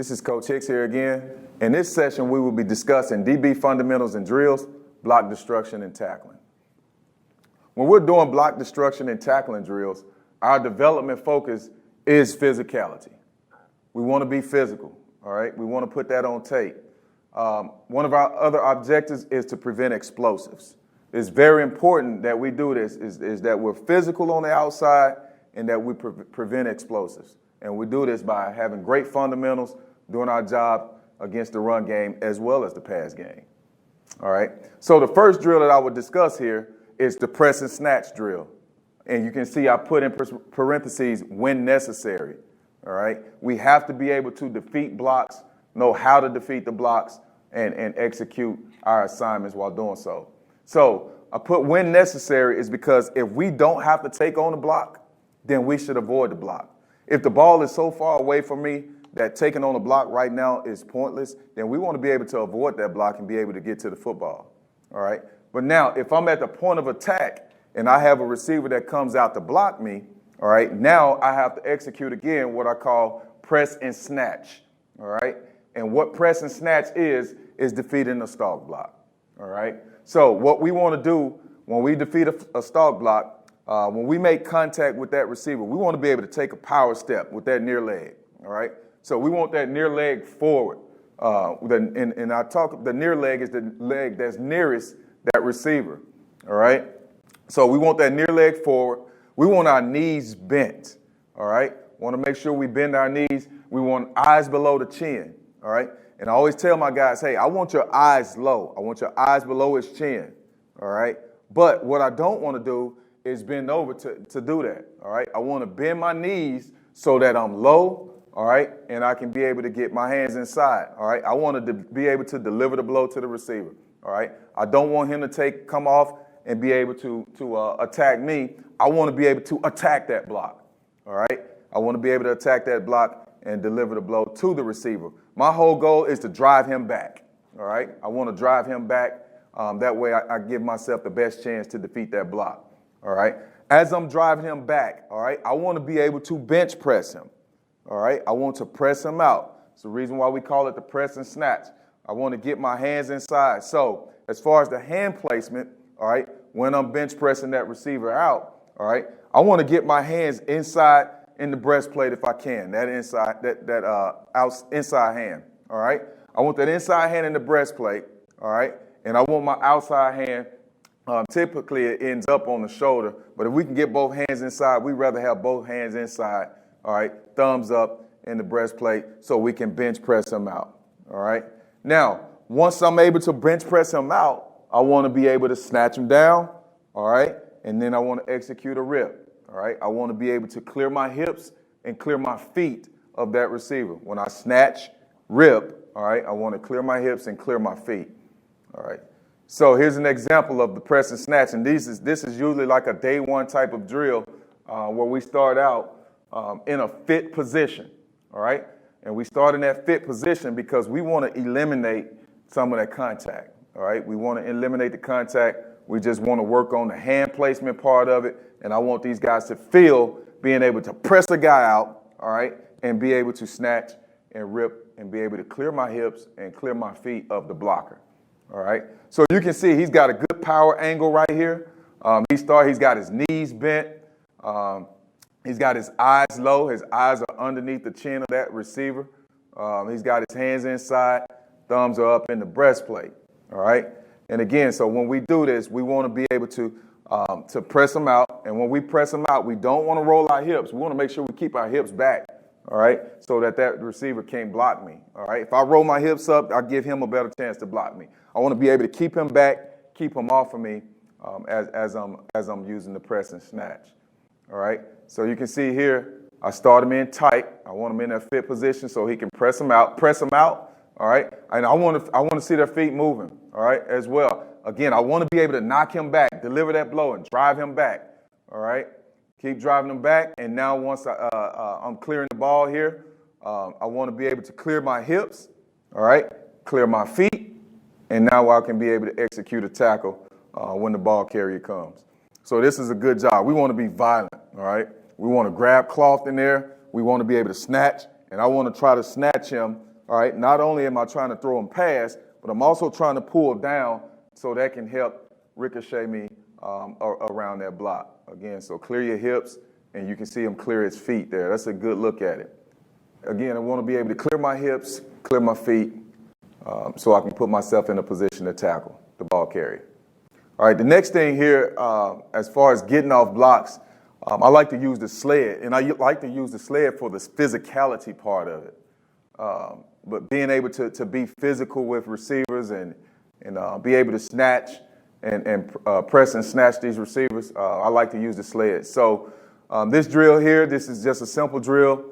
This is Coach Hicks here again. In this session, we will be discussing DB fundamentals and drills, block destruction and tackling. When we're doing block destruction and tackling drills, our development focus is physicality. We want to be physical, all right? We want to put that on tape. One of our other objectives is to prevent explosives. It's very important that we do this, is that we're physical on the outside and that we prevent explosives. And we do this by having great fundamentals, doing our job against the run game as well as the pass game. All right. So the first drill that I would discuss here is the press and snatch drill. And you can see I put in parentheses when necessary. All right. We have to be able to defeat blocks, know how to defeat the blocks, and execute our assignments while doing so. So I put when necessary is because if we don't have to take on the block, then we should avoid the block. If the ball is so far away from me that taking on the block right now is pointless, then we want to be able to avoid that block and be able to get to the football. All right. But now, if I'm at the point of attack and I have a receiver that comes out to block me, all right, now I have to execute again what I call press and snatch. All right. And what press and snatch is defeating a stalk block. All right. So what we want to do when we defeat a stalk block, when we make contact with that receiver, we want to be able to take a power step with that near leg. All right. So we want that near leg forward. The near leg is the leg that's nearest that receiver. All right. So we want that near leg forward. We want our knees bent. All right. Want to make sure we bend our knees. We want eyes below the chin. All right. And I always tell my guys, hey, I want your eyes low. I want your eyes below his chin. All right. But what I don't want to do is bend over to do that. All right. I want to bend my knees so that I'm low. All right. And I can be able to get my hands inside. All right. I want to be able to deliver the blow to the receiver. All right. I don't want him to come off and be able to attack me. I want to be able to attack that block. All right. I want to be able to attack that block and deliver the blow to the receiver. My whole goal is to drive him back. All right. I want to drive him back. That way I give myself the best chance to defeat that block. All right. As I'm driving him back, all right, I want to be able to bench press him. All right. I want to press him out. It's the reason why we call it the press and snatch. I want to get my hands inside. So as far as the hand placement, all right, when I'm bench pressing that receiver out, all right, I want to get my hands inside in the breastplate if I can. That inside hand. All right. I want that inside hand in the breastplate. All right. And I want my outside hand. Typically, it ends up on the shoulder, but if we can get both hands inside, we'd rather have both hands inside, all right, thumbs up in the breastplate so we can bench press him out, all right? Now, once I'm able to bench press him out, I want to be able to snatch him down, all right, and then I want to execute a rip, all right? I want to be able to clear my hips and clear my feet of that receiver. When I snatch, rip, all right, I want to clear my hips and clear my feet, all right? So here's an example of the press and snatch, and this is usually like a day one type of drill where we start out in a fit position, all right? And we start in that fit position because we want to eliminate some of that contact, all right? We want to eliminate the contact. We just want to work on the hand placement part of it, and I want these guys to feel being able to press a guy out, all right, and be able to snatch and rip and be able to clear my hips and clear my feet of the blocker. All right, so you can see he's got a good power angle right here. He's got his knees bent. He's got his eyes low. His eyes are underneath the chin of that receiver. He's got his hands inside. Thumbs are up in the breastplate. All right, and again, so when we do this, we want to be able to press him out. And when we press him out, we don't want to roll our hips. We want to make sure we keep our hips back. All right, so that receiver can't block me. All right, if I roll my hips up, I give him a better chance to block me. I want to be able to keep him back, keep him off of me as I'm using the press and snatch. All right, so you can see here, I start him in tight. I want him in that fit position so he can press him out. All right, and I want to see their feet moving. All right, as well. Again, I want to be able to knock him back, deliver that blow, and drive him back. All right. Keep driving them back, and now once I'm clearing the ball here, I want to be able to clear my hips, all right, clear my feet, and now I can be able to execute a tackle when the ball carrier comes. So this is a good job. We want to be violent, all right? We want to grab cloth in there. We want to be able to snatch, and I want to try to snatch him all right, not only am I trying to throw him past, but I'm also trying to pull down so that can help ricochet me around that block. Again, so clear your hips, and you can see him clear his feet there. That's a good look at it. Again, I want to be able to clear my hips, clear my feet, so I can put myself in a position to tackle the ball carrier. All right, the next thing here, as far as getting off blocks, I like to use the sled, and I like to use the sled for the physicality part of it. But being able to be physical with receivers and be able to snatch and press and snatch these receivers, I like to use the sled. So this drill here, this is just a simple drill.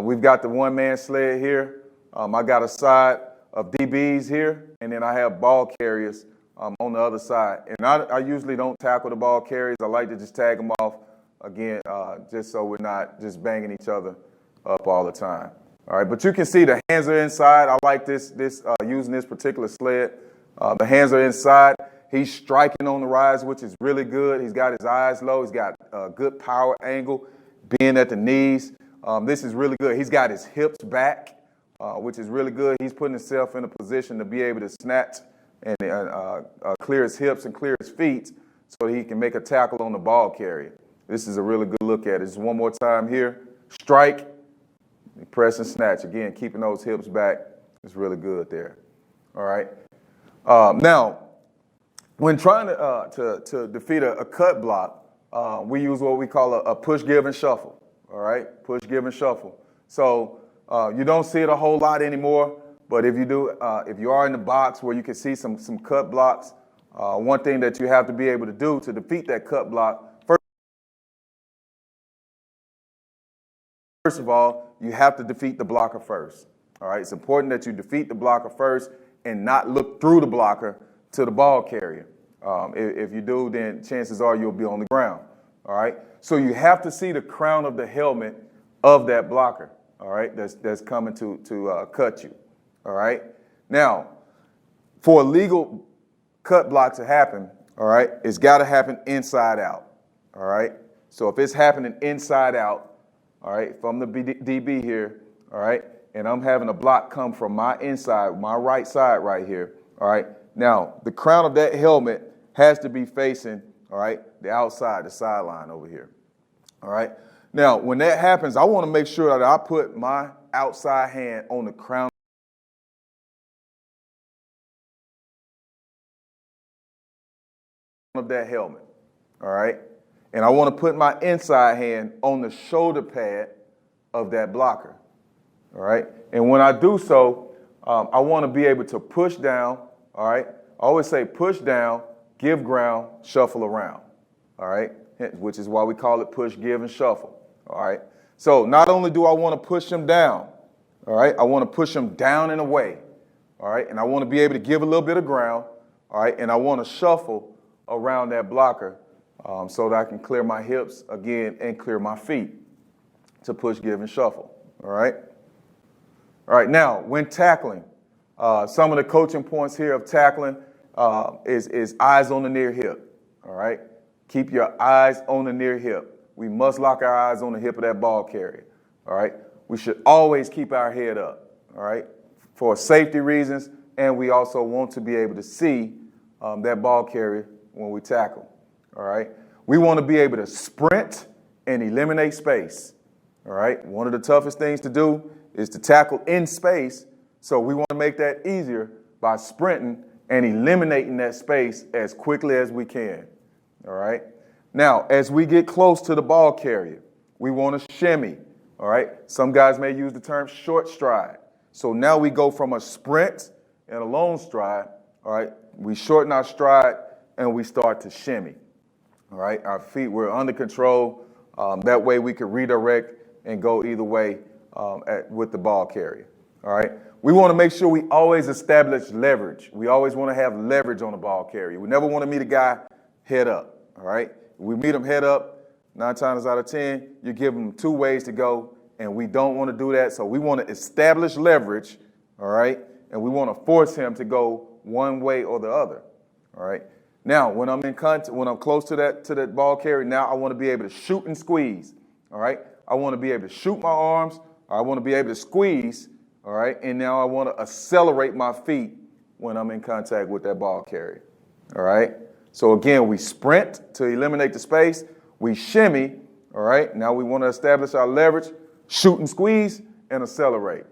We've got the one-man sled here. I got a side of DBs here, and then I have ball carriers on the other side. And I usually don't tackle the ball carriers. I like to just tag them off, again, just so we're not just banging each other up all the time. All right, but you can see the hands are inside. I like this using this particular sled. The hands are inside. He's striking on the rise, which is really good. He's got his eyes low. He's got a good power angle, being at the knees. This is really good. He's got his hips back, which is really good. He's putting himself in a position to be able to snatch and clear his hips and clear his feet so he can make a tackle on the ball carrier. This is a really good look at it. Just one more time here. Strike, press and snatch. Again, keeping those hips back is really good there. All right. Now, when trying to defeat a cut block, we use what we call a push, give, and shuffle. All right, push, give, and shuffle. So you don't see it a whole lot anymore, but if you do, if you are in the box where you can see some cut blocks, one thing that you have to be able to do to defeat that cut block, first of all, you have to defeat the blocker first. All right, it's important that you defeat the blocker first and not look through the blocker to the ball carrier. If you do, then chances are you'll be on the ground. All right, so you have to see the crown of the helmet of that blocker. All right, that's coming to cut you. All right, now for a legal cut block to happen, all right, it's got to happen inside out. All right, so if it's happening inside out, all right, from the DB here, all right, and I'm having a block come from my inside, my right side right here, all right, now the crown of that helmet has to be facing, all right, the outside, the sideline over here, all right. Now, when that happens, I want to make sure that I put my outside hand on the crown of that helmet, all right, and I want to put my inside hand on the shoulder pad of that blocker, all right, and when I do so, I want to be able to push down, all right, I always say push down, give ground, shuffle around, all right, which is why we call it push, give, and shuffle, all right. So not only do I want to push him down, all right, I want to push him down and away, all right, and I want to be able to give a little bit of ground, all right, and I want to shuffle around that blocker so that I can clear my hips again and clear my feet to push, give, and shuffle, all right. All right, now when tackling, some of the coaching points here of tackling is eyes on the near hip, all right? Keep your eyes on the near hip. We must lock our eyes on the hip of that ball carrier, all right? We should always keep our head up, all right, for safety reasons, and we also want to be able to see that ball carrier when we tackle, all right? We want to be able to sprint and eliminate space, all right? One of the toughest things to do is to tackle in space, so we want to make that easier by sprinting and eliminating that space as quickly as we can, all right? Now, as we get close to the ball carrier, we want to shimmy, all right? Some guys may use the term short stride. So now we go from a sprint and a long stride, all right? We shorten our stride and we start to shimmy, all right? Our feet were under control. That way we can redirect and go either way with the ball carrier, all right? We want to make sure we always establish leverage. We always want to have leverage on the ball carrier. We never want to meet a guy head up, all right? We meet him head up, 9 times out of 10, you give him 2 ways to go, and we don't want to do that. So we want to establish leverage, all right? And we want to force him to go one way or the other, all right? Now, when I'm in contact, when I'm close to that ball carrier, now I want to be able to shoot and squeeze, all right? I want to be able to shoot my arms, or I want to be able to squeeze all right? And now I want to accelerate my feet when I'm in contact with that ball carrier, all right? So again, we sprint to eliminate the space. We shimmy, all right? Now we want to establish our leverage, shoot and squeeze, and accelerate.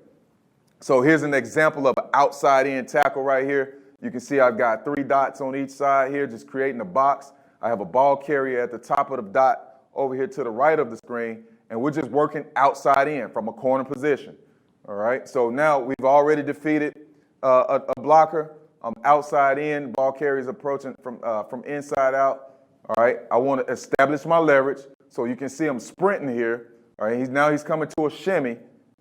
So here's an example of an outside-in tackle right here. You can see I've got 3 dots on each side here, just creating a box. I have a ball carrier at the top of the dot over here to the right of the screen, and we're just working outside in from a corner position, all right? So now we've already defeated a blocker. I'm outside in, ball carrier is approaching from inside out, all right? I want to establish my leverage, so you can see I'm sprinting here, all right? Now he's coming to a shimmy,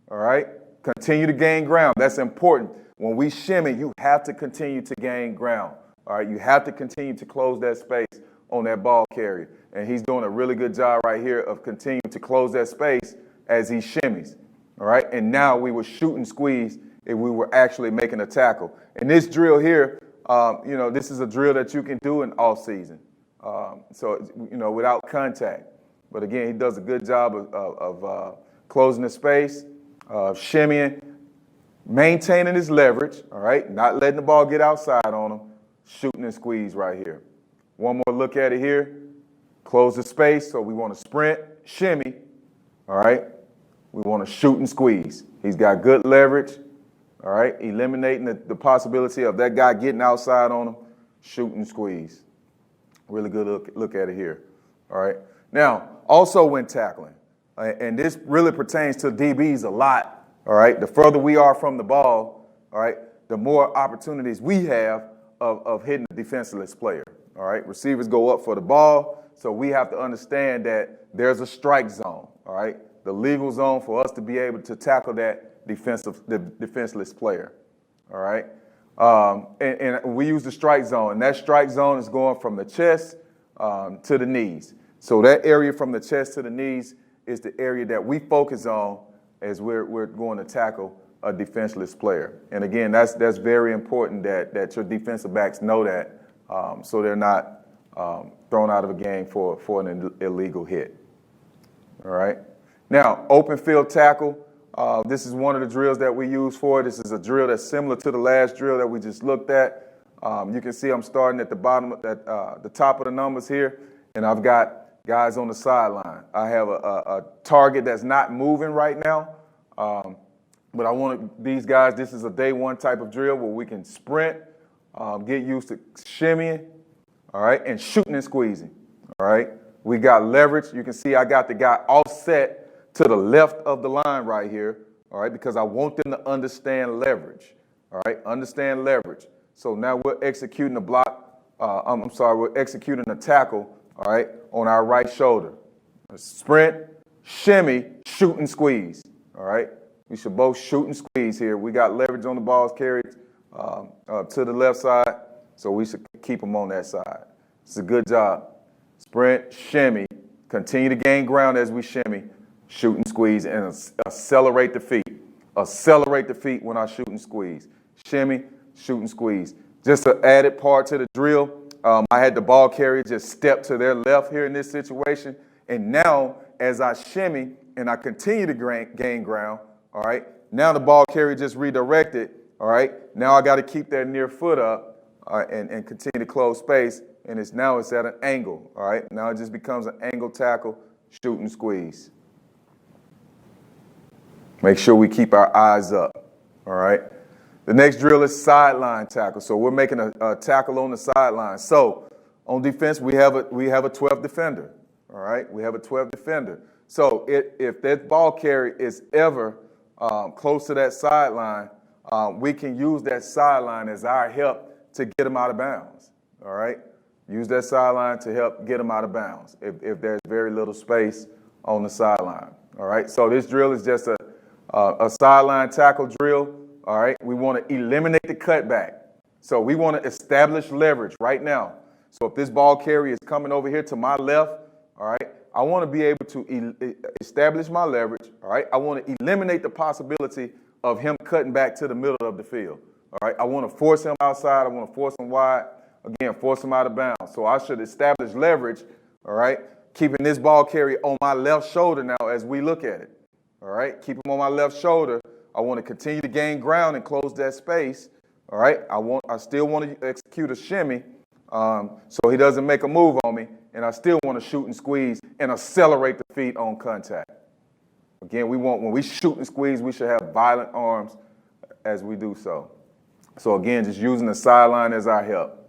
all right? Continue to gain ground. That's important. When we shimmy, you have to continue to gain ground. All right, you have to continue to close that space on that ball carrier. And he's doing a really good job right here of continuing to close that space as he shimmies. All right, and now we would shoot and squeeze if we were actually making a tackle. And this drill here, this is a drill that you can do in off season. Without contact. But again, he does a good job of closing the space, shimmying, maintaining his leverage, all right, not letting the ball get outside on him, shooting and squeeze right here. One more look at it here. Close the space, so we want to sprint, shimmy, all right. We want to shoot and squeeze. He's got good leverage, all right, eliminating the possibility of that guy getting outside on him, shoot and squeeze. Really good look at it here, all right. Now, also when tackling, and this really pertains to DBs a lot, all right, the further we are from the ball, all right, the more opportunities we have of hitting the defenseless player, all right. Receivers go up for the ball, so we have to understand that there's a strike zone, all right, the legal zone for us to be able to tackle that defenseless player, all right. And we use the strike zone, and that strike zone is going from the chest to the knees. So that area from the chest to the knees is the area that we focus on as we're going to tackle a defenseless player. And again, that's very important that your defensive backs know that, so they're not thrown out of a game for an illegal hit. All right. Now, open field tackle. This is one of the drills that we use for it. This is a drill that's similar to the last drill that we just looked at. You can see I'm starting at the bottom, at the top of the numbers here, and I've got guys on the sideline. I have a target that's not moving right now, but I want these guys, this is a day one type of drill where we can sprint, get used to shimmying, all right, and shooting and squeezing, all right. We got leverage. You can see I got the guy offset to the left of the line right here, all right, because I want them to understand leverage, all right, understand leverage. So now we're executing the block, we're executing a tackle, all right, on our right shoulder. Sprint, shimmy, shoot and squeeze, all right? We should both shoot and squeeze here. We got leverage on the balls carried to the left side, so we should keep them on that side. It's a good job. Sprint, shimmy, continue to gain ground as we shimmy, shoot and squeeze, and accelerate the feet. Accelerate the feet when I shoot and squeeze. Shimmy, shoot and squeeze. Just an added part to the drill. I had the ball carrier just step to their left here in this situation. And now, as I shimmy and I continue to gain ground, all right, now the ball carrier just redirected, all right. Now I got to keep that near foot up and continue to close space. And it's at an angle, all right. Now it just becomes an angle tackle, shoot and squeeze. Make sure we keep our eyes up, all right. The next drill is sideline tackle. So we're making a tackle on the sideline. So on defense, we have a 12th defender. All right, we have a 12th defender. So if that ball carrier is ever close to that sideline, we can use that sideline as our help to get them out of bounds. All right, use that sideline to help get them out of bounds if there's very little space on the sideline. All right, so this drill is just a sideline tackle drill. All right, we want to eliminate the cutback. So we want to establish leverage right now. So if this ball carrier is coming over here to my left, all right, I want to be able to establish my leverage. All right, I want to eliminate the possibility of him cutting back to the middle of the field. All right, I want to force him outside. I want to force him wide. Again, force him out of bounds. So I should establish leverage, all right, keeping this ball carrier on my left shoulder now as we look at it. All right, keep him on my left shoulder. I want to continue to gain ground and close that space. All right. I still want to execute a shimmy, so he doesn't make a move on me, and I still want to shoot and squeeze and accelerate the feet on contact. Again, when we shoot and squeeze, we should have violent arms as we do so. So again, just using the sideline as our help.